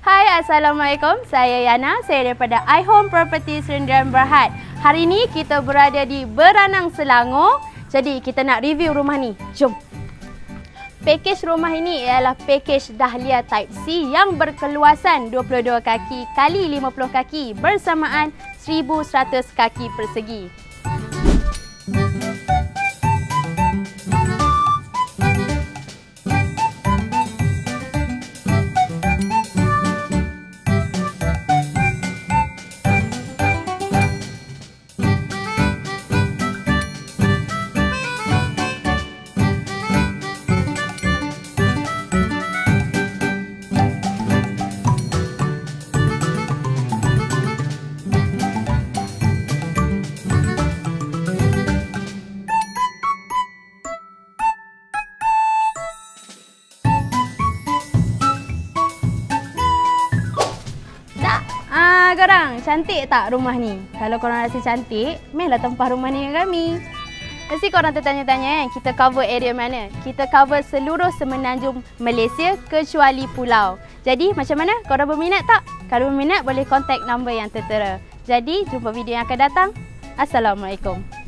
Hai, Assalamualaikum. Saya Yana. Saya daripada iHome Property Sdn Bhd. Hari ini kita berada di Beranang, Selangor. Jadi kita nak review rumah ni. Jom. Pakej rumah ini ialah pakej Dahlia Type C yang berkeluasan 22 kaki kali 50 kaki bersamaan 1100 kaki persegi. Korang, cantik tak rumah ni? Kalau korang rasa cantik, mainlah tempah rumah ni dengan kami. Mesti korang tertanya-tanya kita cover area mana? Kita cover seluruh semenanjung Malaysia kecuali pulau. Jadi macam mana? Korang berminat tak? Kalau berminat boleh kontak nombor yang tertera. Jadi jumpa video yang akan datang. Assalamualaikum.